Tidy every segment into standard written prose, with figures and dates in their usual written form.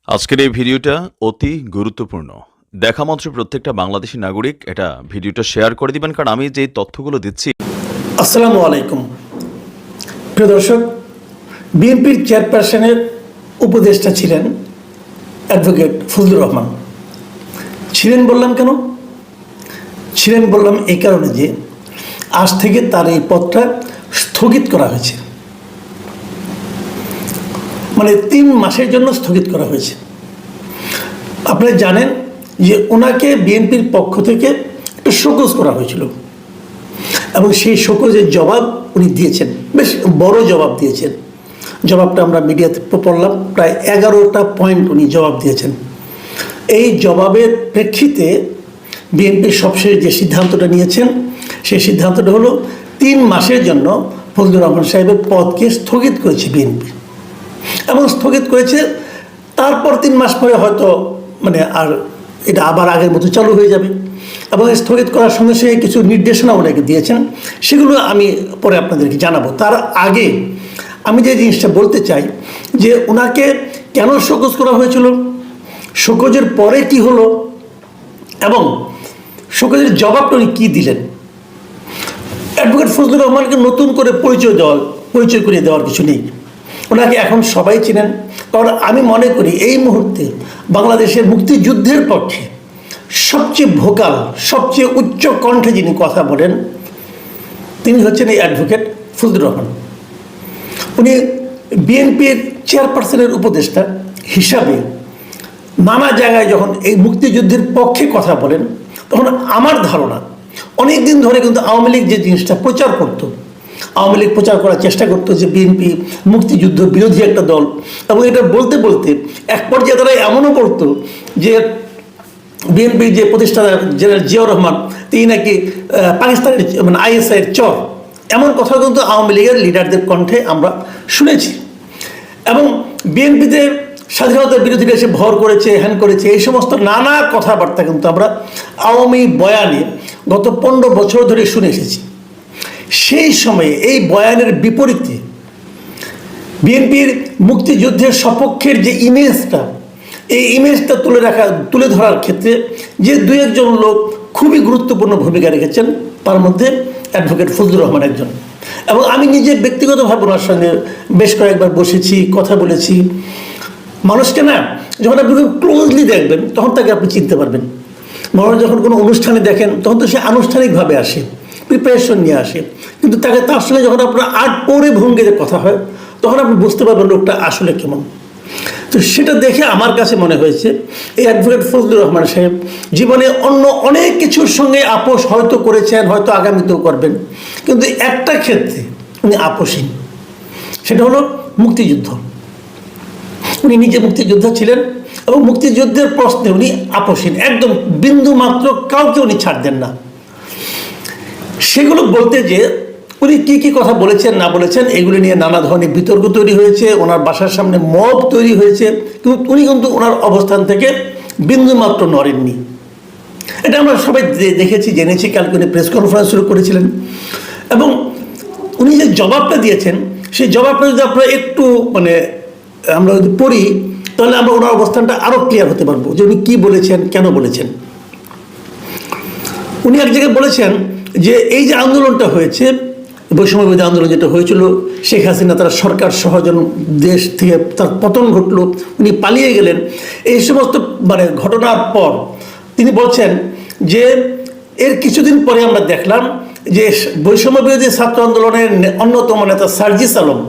আজকের এই ভিডিওটা অতি গুরুত্বপূর্ণ। দেখা মাত্র প্রত্যেকটা বাংলাদেশী নাগরিক এটা ভিডিওটা শেয়ার করে দিবেন, কারণ আমি যে তথ্যগুলো দিচ্ছি। আসসালামু আলাইকুম প্রিয় দর্শক, বিএনপির চেয়ারপারসনের উপদেষ্টা ছিলেন অ্যাডভোকেট ফজলুর রহমান। ছিলেন বললাম কেন? ছিলেন বললাম এই কারণে যে আজ থেকে তার এই পদটা স্থগিত করা হয়েছে, মানে 3 মাসের জন্য স্থগিত করা হয়েছে। আপনারা জানেন যে ওনাকে বিএনপির পক্ষ থেকে একটা শোকজ করা হয়েছিল এবং সেই শোকজের জবাব উনি দিয়েছেন, বেশ বড় জবাব দিয়েছেন। জবাবটা আমরা মিডিয়াতে পড়লাম, প্রায় 11টা পয়েন্ট উনি জবাব দিয়েছেন। এই জবাবের প্রেক্ষিতে বিএনপি সবশেষ যে সিদ্ধান্তটা নিয়েছেন সেই সিদ্ধান্তটা হলো 3 মাসের জন্য ফজলুর রহমান সাহেবের পদকে স্থগিত করেছে বিএনপি, এবং স্থগিত করেছে। তারপর 3 মাস পরে হয়তো আর এটা আবার আগের মতো চালু হয়ে যাবে, এবং স্থগিত করার সঙ্গে সঙ্গে কিছু নির্দেশনা ওনাকে দিয়েছেন, সেগুলো আমি পরে আপনাদেরকে জানাবো। তার আগে আমি যে জিনিসটা বলতে চাই যে ওনাকে কেন শোকজ করা হয়েছিল, শোকজের পরে কি হলো, এবং শোকজের জবাবটা উনি কী দিলেন। অ্যাডভোকেট ফজলুর রহমানকে নতুন করে পরিচয় করিয়ে দেওয়ার কিছু নেই। ওনাকে এখন সবাই চেনেন, কারণ আমি মনে করি এই মুহূর্তে বাংলাদেশের মুক্তিযুদ্ধের পক্ষে সবচেয়ে ভোকাল, সবচেয়ে উচ্চ কণ্ঠে যিনি কথা বলেন তিনি হচ্ছেন এই অ্যাডভোকেট ফজলুর রহমান। উনি বিএনপির চেয়ারপারসনের উপদেষ্টা হিসাবে নানা জায়গায় যখন এই মুক্তিযুদ্ধের পক্ষে কথা বলেন, তখন আমার ধারণা অনেক দিন ধরে কিন্তু আওয়ামী লীগ যে জিনিসটা প্রচার করতো, আওয়ামী লীগ প্রচার করার চেষ্টা করতো যে বিএনপি মুক্তিযুদ্ধ বিরোধী একটা দল, এবং এটা বলতে বলতে এক পর্যায়ে তারা এমনও করতো যে বিএনপির যে প্রতিষ্ঠাতা জেনারেল জিয়াউর রহমান তিনি নাকি পাকিস্তানের আইএসআইয়ের চর, এমন কথা কিন্তু আওয়ামী লীগের লিডারদের কণ্ঠে আমরা শুনেছি। এবং বিএনপিতে স্বাধীনতার বিরোধীরা এসে ভর করেছে, হ্যান করেছে, এই সমস্ত নানা কথাবার্তা কিন্তু আমরা আওয়ামী বয়ানে গত 15 বছর ধরে শুনে এসেছি। সেই সময়ে এই বয়ানের বিপরীতে বিএনপির মুক্তিযুদ্ধের সপক্ষের যে ইমেজটা, এই ইমেজটা তুলে ধরার ক্ষেত্রে যে 2-1 লোক খুবই গুরুত্বপূর্ণ ভূমিকা রেখেছেন, তার মধ্যে অ্যাডভোকেট ফজলুর রহমান একজন। এবং আমি নিজে ব্যক্তিগতভাবে ওনার সঙ্গে বেশ কয়েকবার বসেছি, কথা বলেছি। মানুষকে না যখন আপনি ক্লোজলি দেখবেন তখন তাকে আপনি চিনতে পারবেন। মানুষ যখন কোনো অনুষ্ঠানে দেখেন তখন তো সে আনুষ্ঠানিকভাবে আসে, প্রিপারেশন নিয়ে আসে, কিন্তু তার সঙ্গে যখন আপনার আট পরে ভঙ্গিতে কথা হয় তখন আপনি বুঝতে পারবেন লোকটা আসলে কেমন। তো সেটা দেখে আমার কাছে মনে হয়েছে এই অ্যাডভোকেট ফজলুর রহমান সাহেব জীবনে অন্য অনেক কিছুর সঙ্গে আপোষ হয়তো করেছেন, হয়তো আগামীতেও করবেন, কিন্তু একটা ক্ষেত্রে উনি আপোষহীন, সেটা হলো মুক্তিযুদ্ধ। উনি নিজে মুক্তিযোদ্ধা ছিলেন এবং মুক্তিযুদ্ধের প্রশ্নে উনি আপোষহীন, একদম বিন্দু মাত্র কাউকে উনি ছাড় দেন না। সেগুলো বলতে যে উনি কী কী কথা বলেছেন না বলেছেন এগুলি নিয়ে নানা ধরনের বিতর্ক তৈরি হয়েছে, ওনার বাসার সামনে মব তৈরি হয়েছে, কিন্তু উনি কিন্তু ওনার অবস্থান থেকে বিন্দুমাত্র নড়েননি। এটা আমরা সবাই দেখেছি, জেনেছি। কালকে উনি প্রেস কনফারেন্স শুরু করেছিলেন এবং উনি যে জবাবটা দিয়েছেন সেই জবাবটা যদি আপনারা একটু আমরা যদি পড়ি তাহলে আমরা ওনার অবস্থানটা আরও ক্লিয়ার হতে পারবো যে উনি কী বলেছেন, কেন বলেছেন। উনি এক জায়গায় বলেছেন যে এই যে আন্দোলনটা হয়েছে, বৈষম্যবিরোধী আন্দোলন যেটা হয়েছিল, শেখ হাসিনা তার সরকার সহ দেশ থেকে তার পতন ঘটল, উনি পালিয়ে গেলেন, এই সমস্ত ঘটনার পর তিনি বলছেন যে এর কিছুদিন পরে আমরা দেখলাম যে বৈষম্যবিরোধী ছাত্র আন্দোলনের অন্যতম নেতা সার্জিস আলম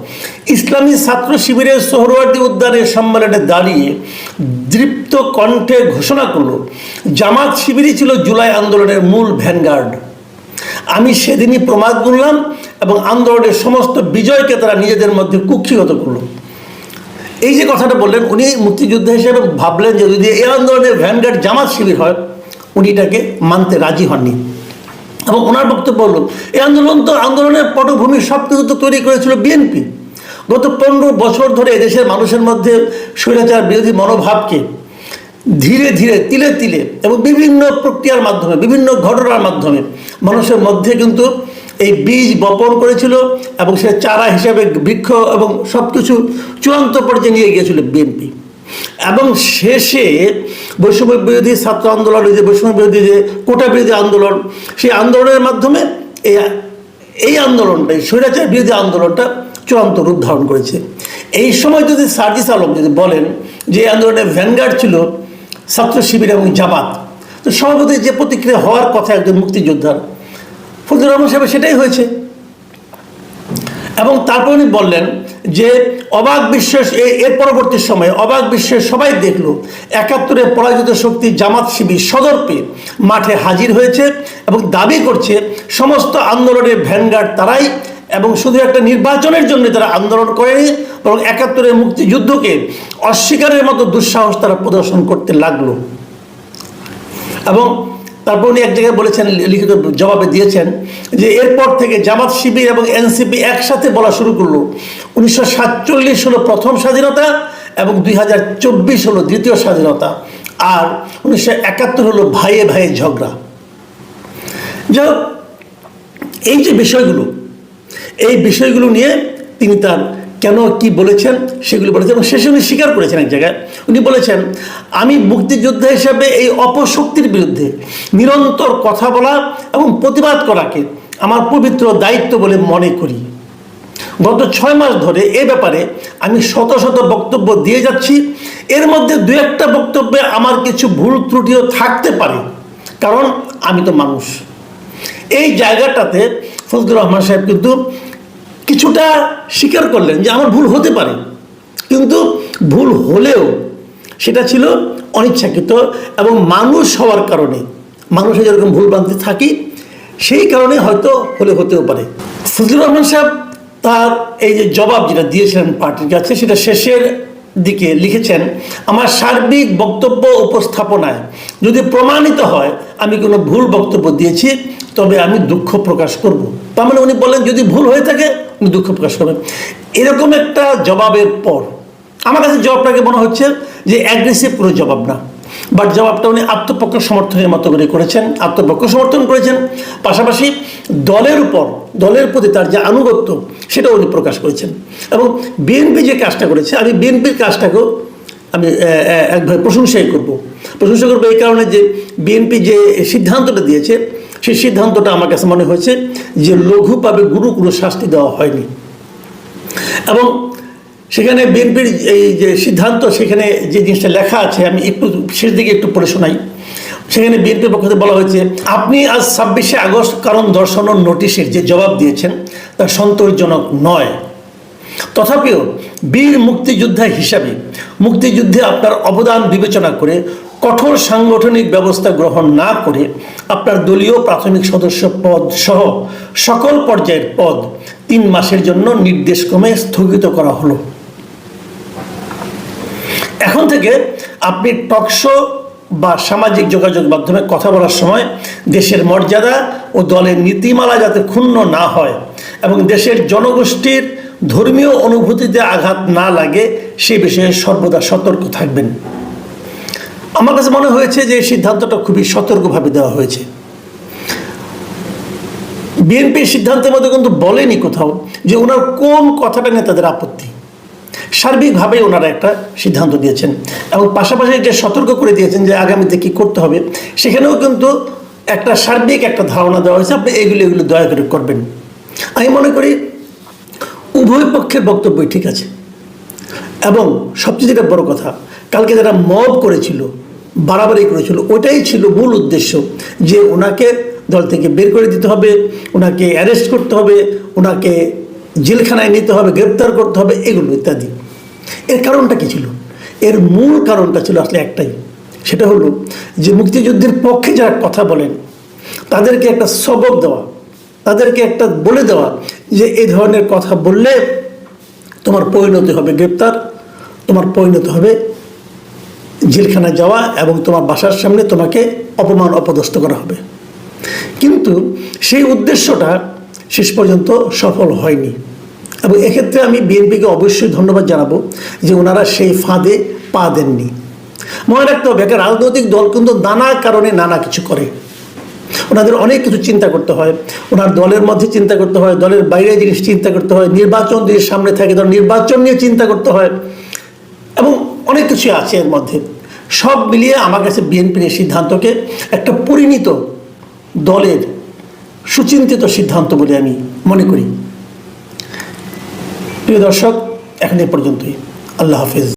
ইসলামী ছাত্র শিবিরের সোহরাওয়ার্দী উদ্যানের সম্মেলনে দাঁড়িয়ে দৃপ্ত কণ্ঠে ঘোষণা করল জামাত শিবিরই ছিল জুলাই আন্দোলনের মূল ভ্যানগার্ড। আমি সেদিনই প্রমাদ গুনলাম এবং আন্দোলনের সমস্ত বিজয়কে তারা নিজেদের মধ্যে কুক্ষিগত করল। এই যে কথাটা বললেন, উনি মুক্তিযোদ্ধা হিসেবে ভাবলেন যে যদি এই আন্দোলনের ভ্যানগার্ড জামাত শিবির হয়, উনি এটাকে মানতে রাজি হননি। এবং ওনার বক্তব্য হল এই আন্দোলনের পটভূমি সব কিছু তো তৈরি করেছিল বিএনপি। গত 15 বছর ধরে এদেশের মানুষের মধ্যে স্বৈরাচার বিরোধী মনোভাবকে ধীরে ধীরে তিলে তিলে এবং বিভিন্ন প্রক্রিয়ার মাধ্যমে, বিভিন্ন ঘটনার মাধ্যমে মানুষের মধ্যে কিন্তু এই বীজ বপন করেছিল এবং সে চারা হিসেবে বৃক্ষ এবং সব কিছু চূড়ান্ত পর্যায়ে নিয়ে গিয়েছিল বিএনপি। এবং শেষে বৈষম্য বিরোধী ছাত্র আন্দোলন, যে বৈষম্য বিরোধী যে কোটা বিরোধী আন্দোলন, সেই আন্দোলনের মাধ্যমে এই আন্দোলনটাই, স্বৈরাচার বিরোধী আন্দোলনটা চূড়ান্ত রূপ ধারণ করেছে। এই সময় যদি সার্জিস আলম যদি বলেন যে এই আন্দোলনের ভ্যানগার্ড ছিল ছাত্র শিবির এবং জামাত, তো স্বভাবতই যে প্রতিক্রিয়া হওয়ার কথা একজন মুক্তিযোদ্ধার, ফজলুর রহমান সাহেব সেটাই হয়েছে। এবং তারপর উনি বললেন যে অবাক বিশ্বের এর পরবর্তী সময়ে অবাক বিশ্বের সবাই দেখলো ৭১ পরাজিত শক্তি জামাত শিবির সদর্পে মাঠে হাজির হয়েছে এবং দাবি করছে সমস্ত আন্দোলনের ভ্যানগার্ড তারাই, এবং শুধু একটা নির্বাচনের জন্য তারা আন্দোলন করেনি, বরং ৭১ মুক্তিযুদ্ধকে অস্বীকারের মতো দুঃসাহস তারা প্রদর্শন করতে লাগলো। এবং তারপর উনি এক জায়গায় বলেছেন, লিখিত জবাবে দিয়েছেন যে এরপর থেকে জামাত শিবির এবং এনসিপি একসাথে বলা শুরু করলো 1947 হলো প্রথম স্বাধীনতা এবং 2024 হলো দ্বিতীয় স্বাধীনতা, আর 1971 হলো ভাইয়ে ভাইয়ে ঝগড়া। যাই হোক, এই যে এই বিষয়গুলো নিয়ে তিনি তার কেন কি বলেছেন সেগুলো বলেছেন, এবং শেষে উনি স্বীকার করেছেন এক জায়গায়। উনি বলেছেন, আমি মুক্তিযোদ্ধা হিসাবে এই অপশক্তির বিরুদ্ধে নিরন্তর কথা বলা এবং প্রতিবাদ করাকে আমার পবিত্র দায়িত্ব বলে মনে করি। গত 6 মাস ধরে এ ব্যাপারে আমি শত শত বক্তব্য দিয়ে যাচ্ছি। এর মধ্যে 2-1টা বক্তব্যে আমার কিছু ভুল ত্রুটিও থাকতে পারে, কারণ আমি তো মানুষ। এই জায়গাটাতে ফজলুর রহমান সাহেব কিন্তু কিছুটা স্বীকার করলেন যে আমার ভুল হতে পারে, কিন্তু ভুল হলেও সেটা ছিল অনিচ্ছাকৃত এবং মানুষ হওয়ার কারণে, মানুষের যেরকম ভুলভ্রান্তি থাকি সেই কারণে হয়তো হতেও পারে। ফজলুর রহমান সাহেব তার এই যে জবাব যেটা দিয়েছিলেন পার্টির কাছে, সেটা শেষের দিকে লিখেছেন, আমার সার্বিক বক্তব্য উপস্থাপনায় যদি প্রমাণিত হয় আমি কোনো ভুল বক্তব্য দিয়েছি তবে আমি দুঃখ প্রকাশ করব। তার মানে উনি বললেন যদি ভুল হয়ে থাকে উনি দুঃখ প্রকাশ করবেন। এরকম একটা জবাবের পর আমার কাছে জবাবটাকে মনে হচ্ছে যে অ্যাগ্রেসিভ কোনো জবাব না, বাট জবাবটা উনি আত্মপক্ষ সমর্থনের মতো করে করেছেন, আত্মপক্ষ সমর্থন করেছেন, পাশাপাশি দলের প্রতি তার যে আনুগত্য সেটা উনি প্রকাশ করেছেন। এবং বিএনপি যে কাজটা করেছে, আমি বিএনপির কাজটাকেও আমি একভাবে প্রশংসা করবো এই কারণে যে বিএনপি যে সিদ্ধান্তটা দিয়েছে সেই সিদ্ধান্তটা আমার কাছে মনে হয়েছে যে লঘুভাবে গুরু কোনো শাস্তি দেওয়া হয়নি। এবং সেখানে বিএনপির এই যে সিদ্ধান্ত, সেখানে যে জিনিসটা লেখা আছে আমি একটু শেষ দিকে একটু পড়ে শোনাই। সেখানে বিএনপির পক্ষ থেকে বলা হয়েছে, আপনি আজ 26শে আগস্ট কারণ দর্শানোর নোটিশের যে জবাব দিয়েছেন তা সন্তোষজনক নয়। তথাপিও বীর মুক্তিযোদ্ধা হিসাবে মুক্তিযুদ্ধে আপনার অবদান বিবেচনা করে কঠোর সাংগঠনিক ব্যবস্থা গ্রহণ না করে আপনার দলীয় প্রাথমিক সদস্য পদ সহ সকল পর্যায়ের পদ 3 মাসের জন্য নির্দেশক্রমে স্থগিত করা হলো। এখন থেকে আপনি টকশো বা সামাজিক যোগাযোগ মাধ্যমে কথা বলার সময় দেশের মর্যাদা ও দলের নীতিমালা যাতে ক্ষুণ্ণ না হয় এবং দেশের জনগোষ্ঠীর ধর্মীয় অনুভূতিতে আঘাত না লাগে সে বিষয়ে সর্বদা সতর্ক থাকবেন। আমার কাছে মনে হয়েছে যে এই সিদ্ধান্তটা খুবই সতর্কভাবে দেওয়া হয়েছে। বিএনপির সিদ্ধান্তের মধ্যে কিন্তু বলেনি কোথাও যে ওনার কোন কথাটা নিয়ে তাদের আপত্তি, সার্বিকভাবেই ওনারা একটা সিদ্ধান্ত দিয়েছেন এবং পাশাপাশি যে সতর্ক করে দিয়েছেন যে আগামীতে কী করতে হবে, সেখানেও কিন্তু একটা সার্বিক একটা ধারণা দেওয়া হয়েছে, আপনি এগুলো দয়া করে করবেন। আমি মনে করি উভয় পক্ষের বক্তব্যই ঠিক আছে। এবং সবচেয়ে যেটা বড় কথা, কালকে যারা মব করেছিল, বাড়াবাড়ি করেছিল, ওটাই ছিল মূল উদ্দেশ্য যে ওনাকে দল থেকে বের করে দিতে হবে, ওনাকে অ্যারেস্ট করতে হবে, ওনাকে জেলখানায় নিতে হবে, গ্রেপ্তার করতে হবে, এগুলো ইত্যাদি। এর কারণটা কী ছিল? এর মূল কারণটা ছিল আসলে একটাই, সেটা হলো যে মুক্তিযুদ্ধের পক্ষে যারা কথা বলেন তাদেরকে একটা সবক দেওয়া, তাদেরকে একটা বলে দেওয়া যে এই ধরনের কথা বললে তোমার পরিণতি হবে গ্রেপ্তার, তোমার পরিণতি হবে জেলখানায় যাওয়া এবং তোমার বাসার সামনে তোমাকে অপমান অপদস্থ করা হবে। কিন্তু সেই উদ্দেশ্যটা শেষ পর্যন্ত সফল হয়নি এবং এক্ষেত্রে আমি বিএনপিকে অবশ্যই ধন্যবাদ জানাবো যে ওনারা সেই ফাঁদে পা দেননি। মনে রাখতে হবে, একটা রাজনৈতিক দল কিন্তু নানা কারণে নানা কিছু করে, ওনাদের অনেক কিছু চিন্তা করতে হয়, ওনার দলের মধ্যে চিন্তা করতে হয়, দলের বাইরে জিনিস চিন্তা করতে হয়, নির্বাচন যদি সামনে থাকে তখন নির্বাচন নিয়ে চিন্তা করতে হয় এবং অনেক কিছু আছে এর মধ্যে। সব মিলিয়ে আমার কাছে বিএনপির এই সিদ্ধান্তকে একটা পরিণত দলের সুচিন্তিত সিদ্ধান্ত বলে আমি মনে করি। প্রিয় দর্শক, এখন এ পর্যন্তই। আল্লাহ হাফেজ।